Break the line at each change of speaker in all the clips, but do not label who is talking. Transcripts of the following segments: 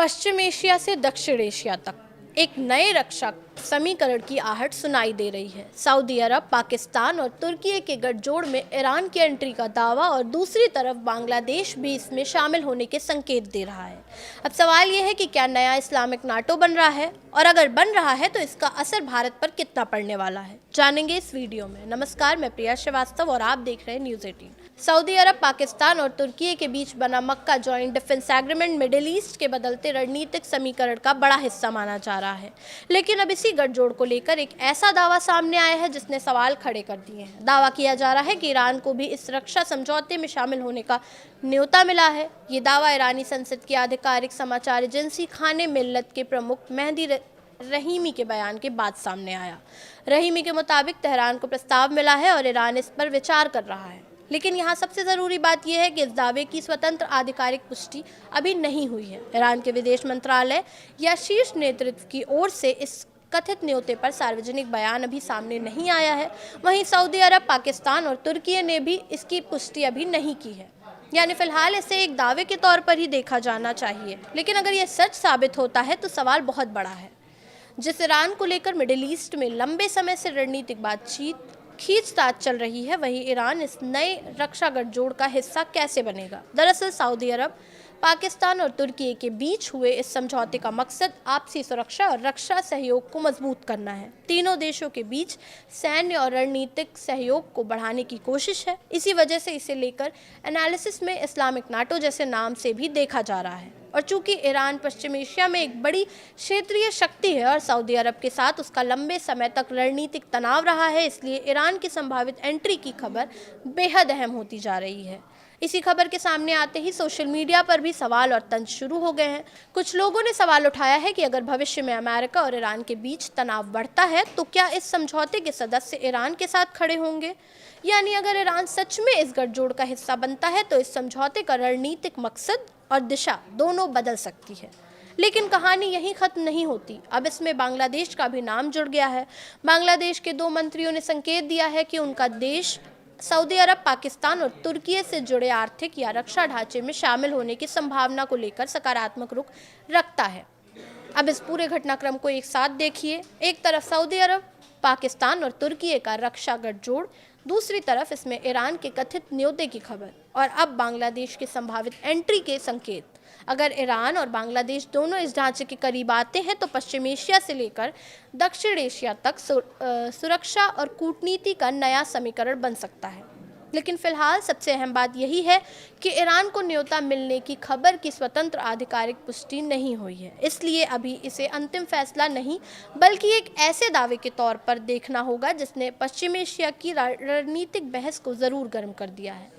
पश्चिम Asia से दक्षिण Asia तक एक नए रक्षा समीकरण की आहट सुनाई दे रही है। सऊदी अरब, पाकिस्तान और तुर्की के गठजोड़ में ईरान की एंट्री का दावा और दूसरी तरफ बांग्लादेश भी इसमें शामिल होने के संकेत दे रहा है। अब सवाल यह है कि क्या नया इस्लामिक नाटो बन रहा है, और अगर बन रहा है तो इसका असर भारत पर कितना पड़ने वाला है, जानेंगे इस वीडियो में। नमस्कार, मैं प्रिया श्रीवास्तव और आप देख रहे हैं न्यूज़ 18। सऊदी अरब, पाकिस्तान और तुर्की के बीच बना मक्का joint defence agreement middle east के बदलते रणनीतिक समीकरण का बड़ा हिस्सा माना जा रहा है। लेकिन अब इसी गठजोड़ को लेकर एक ऐसा दावा सामने आया है जिसने सवाल खड़े कर दिए हैं। दावा किया जा रहा है कि ईरान को भी इस रक्षा समझौते में शामिल होने का न्योता मिला है। ये दावा ईरानी संसद की आधिकारिक समाचार एजेंसी खाने मिल्लत के प्रमुख मेहदी रहीमी के बयान के बाद सामने आया। रहीमी के मुताबिक तेहरान को प्रस्ताव मिला है और ईरान इस पर विचार कर रहा है। लेकिन यहाँ सबसे ज़रूरी बात यह है कि इस दावे की स्वतंत्र आधिकारिक पुष्टि अभी नहीं हुई है। ईरान के विदेश मंत्रालय या शीर्ष नेतृत्व की ओर से इस कथित न्योते पर सार्वजनिक बयान अभी सामने नहीं आया है। वहीं सऊदी अरब, पाकिस्तान और तुर्की ने भी इसकी पुष्टि अभी नहीं की है। यानी फिलहाल इसे एक दावे के तौर पर ही देखा जाना चाहिए। लेकिन अगर यह सच साबित होता है तो सवाल बहुत बड़ा है। जिस ईरान को लेकर मिडिल ईस्ट में लंबे समय से रणनीतिक बातचीत खींचतान चल रही है, वहीं ईरान इस नए रक्षा गठजोड़ का हिस्सा कैसे बनेगा। दरअसल सऊदी अरब, पाकिस्तान और तुर्की के बीच हुए इस समझौते का मकसद आपसी सुरक्षा और रक्षा सहयोग को मजबूत करना है। तीनों देशों के बीच सैन्य और रणनीतिक सहयोग को बढ़ाने की कोशिश है। इसी वजह से इसे लेकर एनालिसिस में इस्लामिक नाटो जैसे नाम से भी देखा जा रहा है। और चूंकि ईरान पश्चिम एशिया में एक बड़ी क्षेत्रीय शक्ति है और सऊदी अरब के साथ उसका लंबे समय तक रणनीतिक तनाव रहा है, इसलिए ईरान की संभावित एंट्री की खबर बेहद अहम होती जा रही है। इसी खबर के सामने आते ही सोशल मीडिया पर भी सवाल और तंज शुरू हो गए हैं। कुछ लोगों ने सवाल उठाया है कि अगर भविष्य में अमेरिका और ईरान के बीच तनाव बढ़ता है तो क्या इस समझौते के सदस्य ईरान के साथ खड़े होंगे। यानी अगर ईरान सच में इस गठजोड़ का हिस्सा बनता है तो इस समझौते का रणनीतिक मकसद और दिशा दोनों बदल सकती है। लेकिन कहानी यहीं खत्म नहीं होती। अब इसमें बांग्लादेश का भी नाम जुड़ गया है। बांग्लादेश के 2 मंत्रियों ने संकेत दिया है कि उनका देश सऊदी अरब, पाकिस्तान और तुर्की से जुड़े आर्थिक या रक्षा ढांचे में शामिल होने की संभावना को लेकर सकारात्मक रुख रखता है। अब इस पूरे घटनाक्रम को एक साथ देखिए। एक तरफ सऊदी अरब, पाकिस्तान और तुर्की का रक्षा गठजोड़, दूसरी तरफ इसमें ईरान के कथित न्योते की खबर और अब बांग्लादेश के संभावित एंट्री के संकेत। अगर ईरान और बांग्लादेश दोनों इस ढांचे के करीब आते हैं तो पश्चिम एशिया से लेकर दक्षिण एशिया तक सुरक्षा और कूटनीति का नया समीकरण बन सकता है। लेकिन फिलहाल सबसे अहम बात यही है कि ईरान को न्योता मिलने की खबर की स्वतंत्र आधिकारिक पुष्टि नहीं हुई है। इसलिए अभी इसे अंतिम फैसला नहीं बल्कि एक ऐसे दावे के तौर पर देखना होगा जिसने पश्चिम एशिया की रणनीतिक बहस को ज़रूर गर्म कर दिया है।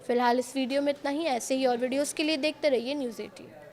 फिलहाल इस वीडियो में इतना ही। ऐसे ही और वीडियोस के लिए देखते रहिए न्यूज़ 18।